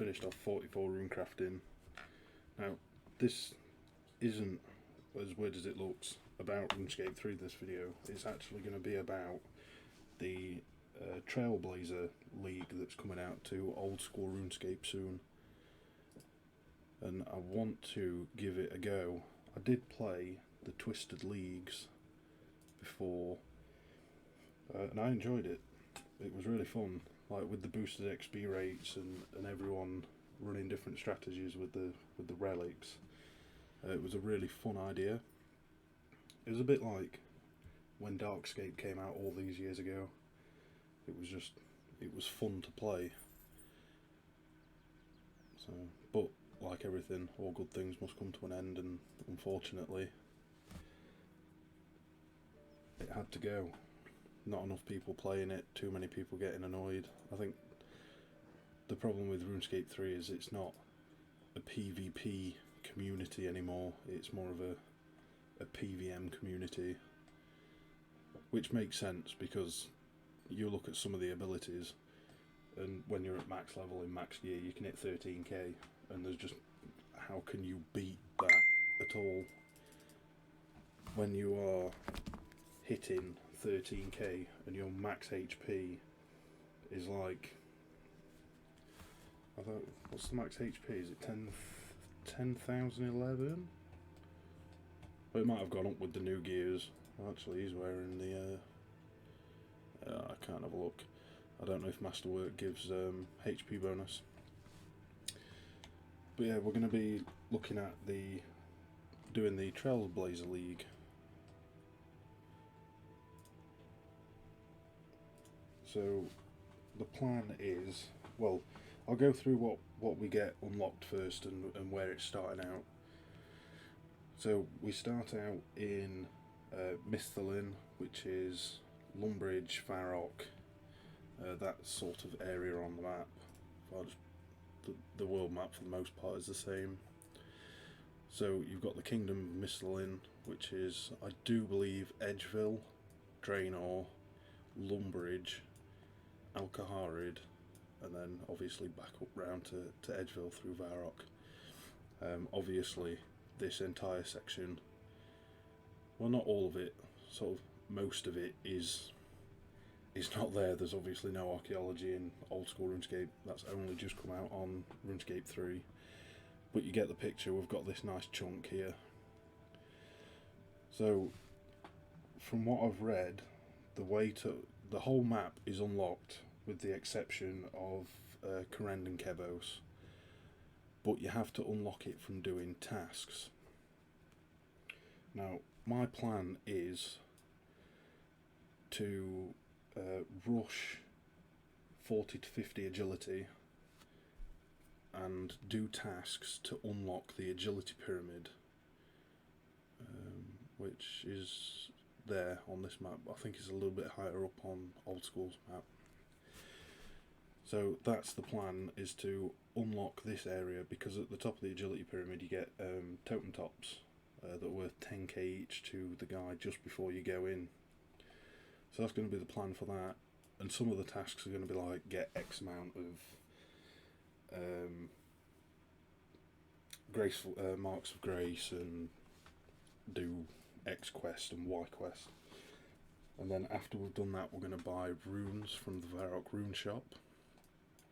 finished off 44 runecrafting. Now, this isn't as weird as it looks about Runescape 3 this video. It's actually going to be about the Trailblazer League that's coming out to Oldschool RuneScape soon. And I want to give it a go. I did play the Twisted Leagues before, and I enjoyed it. It was really fun, like with the boosted XP rates and everyone running different strategies with the relics. It was a really fun idea. It was a bit like when Darkscape came out all these years ago. It was fun to play. So, but like everything, all good things must come to an end, and unfortunately it had to go. Not enough people playing it, too many people getting annoyed. I think the problem with RuneScape 3 is it's not a PvP community anymore, it's more of a PVM community, which makes sense because you look at some of the abilities, and when you're at max level in max gear you can hit 13k, and there's just, how can you beat that at all when you are hitting 13k and your max HP is like, I don't, what's the max HP? Is it 10,011? But it might have gone up with the new gears. Actually, he's wearing the I can't have a look. I don't know if Masterwork gives HP bonus. But yeah, we're going to be looking at doing the Trailblazer League. So the plan is, well, I'll go through what we get unlocked first and where it's starting out. So we start out in Misthalin, which is Lumbridge, Varrock, that sort of area on the map. The world map for the most part is the same. So you've got the Kingdom of Misthalin, which is, I do believe, Edgeville, Draenor, Lumbridge, Alcaharid, and then obviously back up round to Edgeville through Varrock. Obviously this entire section, well, not all of it, sort of most of it is not there. There's obviously no archaeology in Oldschool RuneScape, that's only just come out on RuneScape 3, but you get the picture. We've got this nice chunk here. So from what I've read, the whole map is unlocked with the exception of Korend and Kevos, but you have to unlock it from doing tasks. Now my plan is to rush 40 to 50 agility and do tasks to unlock the agility pyramid, which is there on this map. I think it's a little bit higher up on Oldschool's map. So that's the plan, is to unlock this area, because at the top of the agility pyramid you get totem tops that are worth 10k each to the guy just before you go in. So that's going to be the plan for that, and some of the tasks are going to be like get X amount of graceful marks of grace and do X quest and Y quest. And then after we've done that, we're going to buy runes from the Varrock rune shop.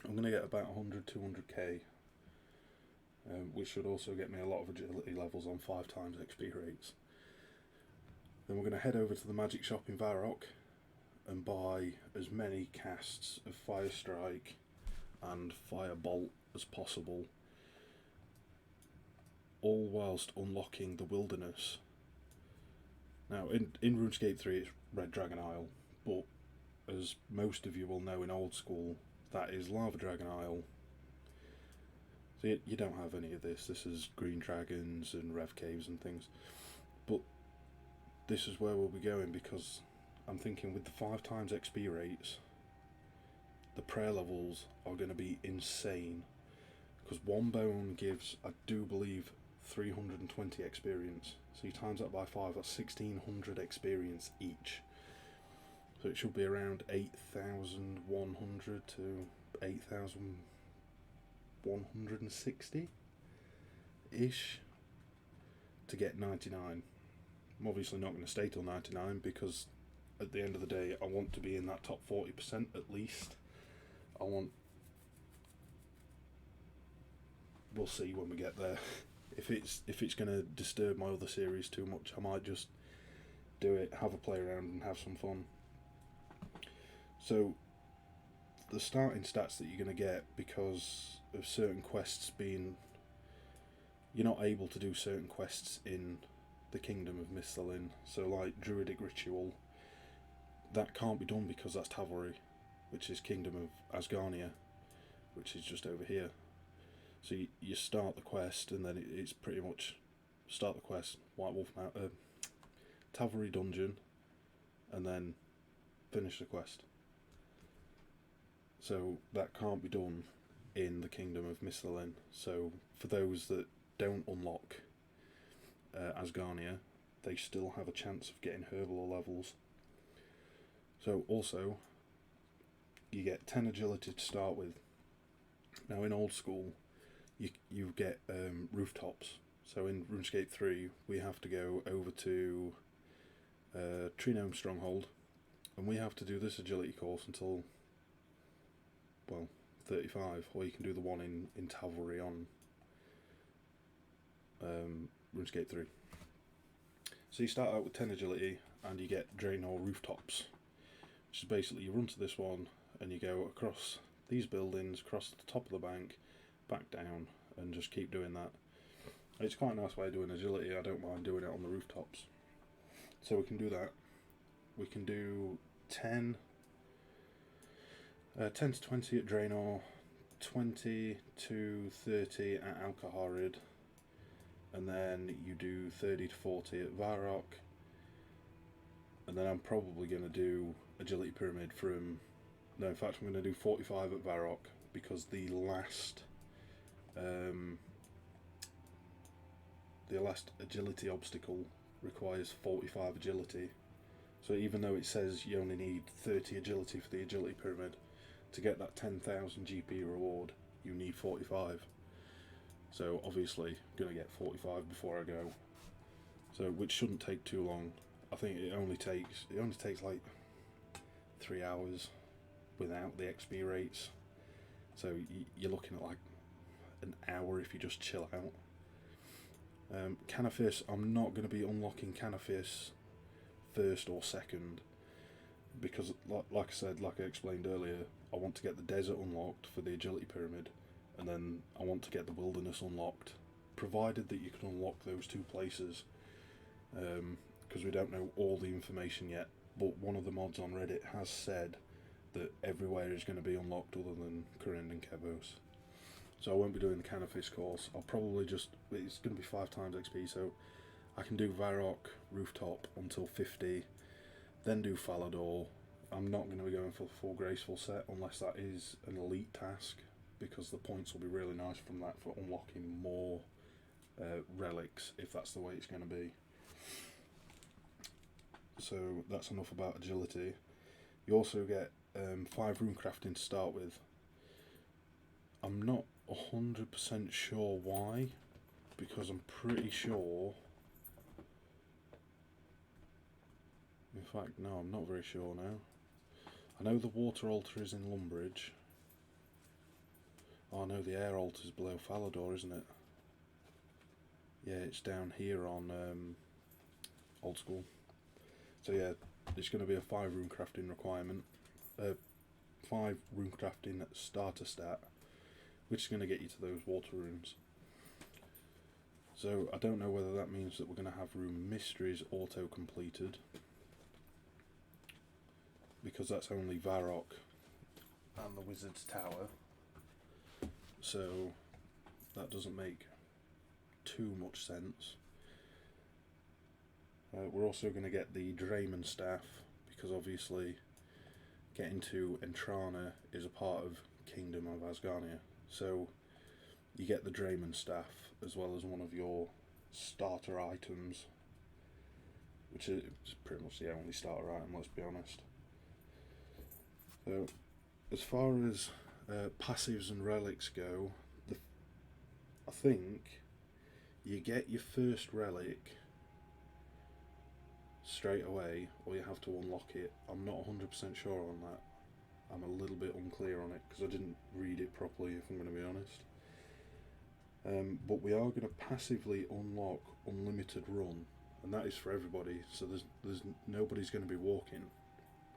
I'm going to get about 100-200k, which should also get me a lot of agility levels on 5 times XP rates. Then we're going to head over to the magic shop in Varrock and buy as many casts of Fire Strike and Firebolt as possible, all whilst unlocking the wilderness. Now in RuneScape 3 it's Red Dragon Isle, but as most of you will know in Oldschool, that is Lava Dragon Isle. So you don't have any of this. This is Green Dragons and Rev Caves and things. But this is where we'll be going, because I'm thinking with the 5 times XP rates, the prayer levels are going to be insane. Because one bone gives, I do believe, 320 experience. So you times that by 5, that's 1600 experience each. So it should be around 8,100 to 8,000 160-ish to get 99. I'm obviously not going to stay till 99 because at the end of the day I want to be in that top 40% at least. We'll see when we get there. If it's going to disturb my other series too much, I might just do it, have a play around and have some fun. So the starting stats that you're going to get, because of certain quests being, you're not able to do certain quests in the Kingdom of Misthalin. So like Druidic Ritual, that can't be done because that's Tavalry, which is Kingdom of Asgarnia, which is just over here. So you start the quest, and then it's pretty much start the quest, White Wolf Mountain, Tavalry Dungeon, and then finish the quest. So that can't be done in the Kingdom of Misthalin. So for those that don't unlock Asgarnia, they still have a chance of getting Herblore levels. So also, you get 10 agility to start with. Now in Oldschool, you get rooftops. So in RuneScape 3, we have to go over to Tree Gnome Stronghold, and we have to do this agility course until, well, 35, or you can do the one in Tavalry on RuneScape 3. So you start out with 10 agility, and you get Draenor Rooftops, which is basically you run to this one, and you go across these buildings, across the top of the bank, back down, and just keep doing that. It's quite a nice way of doing agility. I don't mind doing it on the rooftops. So we can do that. We can do 10 to 20 at Draenor, 20 to 30 at Alcaharid, and then you do 30 to 40 at Varrock, and then I'm probably going to do Agility Pyramid from... No, in fact I'm going to do 45 at Varrock, because the last agility obstacle requires 45 agility. So even though it says you only need 30 agility for the Agility Pyramid, to get that 10,000 GP reward, you need 45. So obviously, I'm going to get 45 before I go. So, which shouldn't take too long. I think it only takes like 3 hours without the XP rates. So you're looking at like an hour if you just chill out. Canifis, I'm not going to be unlocking Canifis first or second, because like I said, like I explained earlier, I want to get the desert unlocked for the Agility Pyramid, and then I want to get the wilderness unlocked, provided that you can unlock those two places, because we don't know all the information yet, but one of the mods on Reddit has said that everywhere is going to be unlocked other than Kourend and Kevos. So I won't be doing the Canifis course. I'll probably just... It's going to be 5 times XP, so I can do Varrock Rooftop until 50, then do Falador. I'm not going to be going for the full Graceful set unless that is an elite task, because the points will be really nice from that for unlocking more relics, if that's the way it's going to be. So that's enough about agility. You also get 5 runecrafting to start with. I'm not 100% sure why, because I'm pretty sure... In fact, no, I'm not very sure now. I know the water altar is in Lumbridge. Oh no, the air altar is below Falador, isn't it? Yeah, it's down here on Oldschool. So yeah, it's going to be a 5 runecrafting requirement. 5 runecrafting starter stat, which is going to get you to those water runes. So I don't know whether that means that we're going to have Rune Mysteries auto-completed, because that's only Varrock and the Wizard's Tower. So that doesn't make too much sense. We're also going to get the Drayman Staff, because obviously getting to Entrana is a part of Kingdom of Asgarnia. So you get the Drayman Staff as well as one of your starter items, which is pretty much the only starter item, let's be honest. So as far as passives and relics go, the I think you get your first relic straight away, or you have to unlock it. I'm not 100% sure on that. I'm a little bit unclear on it because I didn't read it properly, if I'm going to be honest. But we are going to passively unlock unlimited run, and that is for everybody. So there's nobody's going to be walking.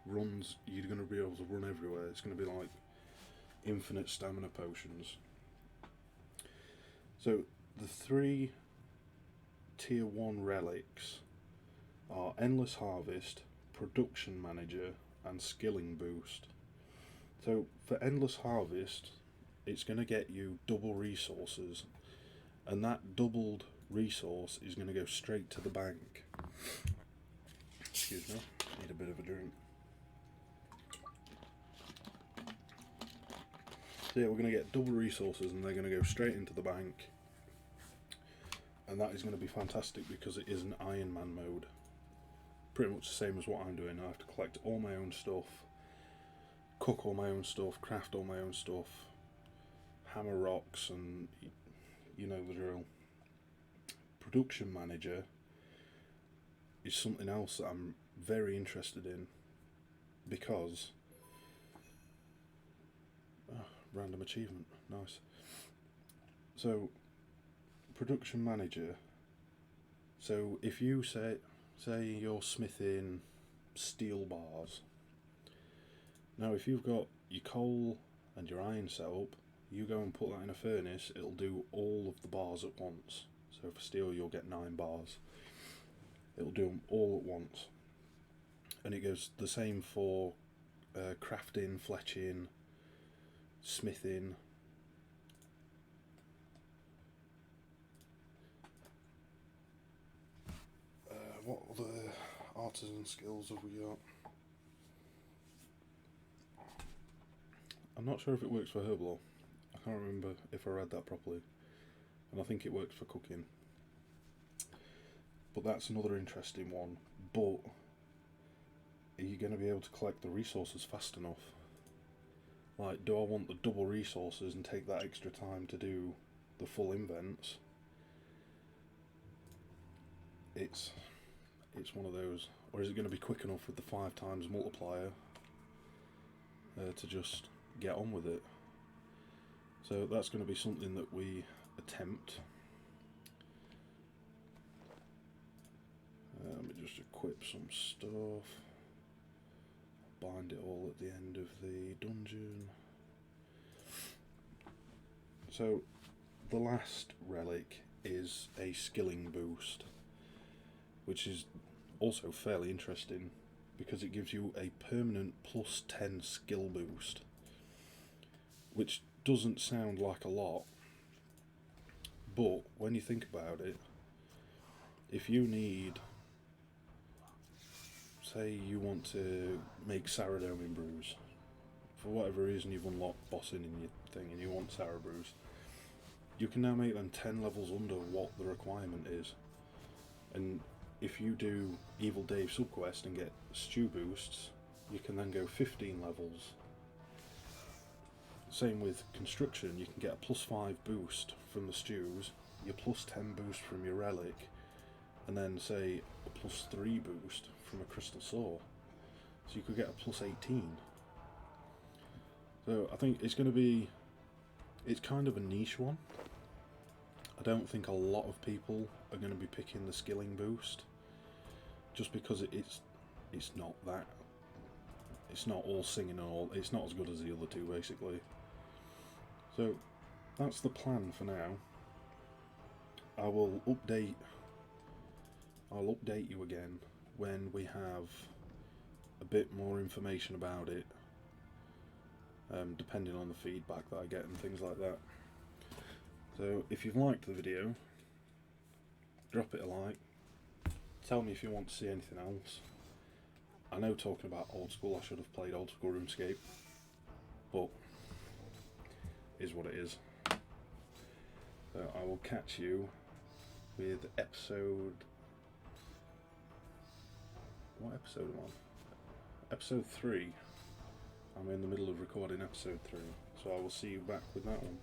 Runs, you're going to be able to run everywhere. It's going to be like infinite stamina potions. So the 3 tier 1 relics are Endless Harvest, Production Manager, and Skilling Boost. So for Endless Harvest, it's going to get you double resources, and that doubled resource is going to go straight to the bank. Excuse me, need a bit of a drink. So yeah, we're going to get double resources and they're going to go straight into the bank, and that is going to be fantastic because it is an Ironman mode. Pretty much the same as what I'm doing. I have to collect all my own stuff, cook all my own stuff, craft all my own stuff, hammer rocks, and you know the drill. Production Manager is something else that I'm very interested in because random achievement, nice. So Production Manager, so if you say you're smithing steel bars, now if you've got your coal and your iron set up, you go and put that in a furnace, it'll do all of the bars at once. So for steel you'll get 9 bars, it'll do them all at once. And it goes the same for crafting, fletching, smithing. What other artisan skills have we got? I'm not sure if it works for Herblore. I can't remember if I read that properly, and I think it works for cooking. But that's another interesting one. But are you going to be able to collect the resources fast enough? Like, do I want the double resources and take that extra time to do the full invents? It's one of those. Or is it going to be quick enough with the 5 times multiplier to just get on with it? So that's going to be something that we attempt. Let me just equip some stuff. Bind it all at the end of the dungeon. So the last relic is a skilling boost, which is also fairly interesting because it gives you a permanent plus 10 skill boost, which doesn't sound like a lot, but when you think about it, if you need, say you want to make sourdough in brews, for whatever reason you've unlocked bossing in your thing and you want sour brews, you can now make them 10 levels under what the requirement is. And if you do Evil Dave subquest and get stew boosts, you can then go 15 levels. Same with construction, you can get a plus 5 boost from the stews, your plus 10 boost from your relic, and then say a plus 3 boost from a crystal saw. So you could get a plus 18. So I think it's going to be, it's kind of a niche one. I don't think a lot of people are going to be picking the skilling boost, just because it's not that, it's not all singing and all, it's not as good as the other two basically. So that's the plan for now. I'll update you again when we have a bit more information about it, depending on the feedback that I get and things like that. So if you've liked the video, drop it a like, tell me if you want to see anything else. I know, talking about old school, I should have played old school RuneScape, but is what it is. So I will catch you with episode, what episode am I on? Episode 3. I'm in the middle of recording episode 3, so I will see you back with that one.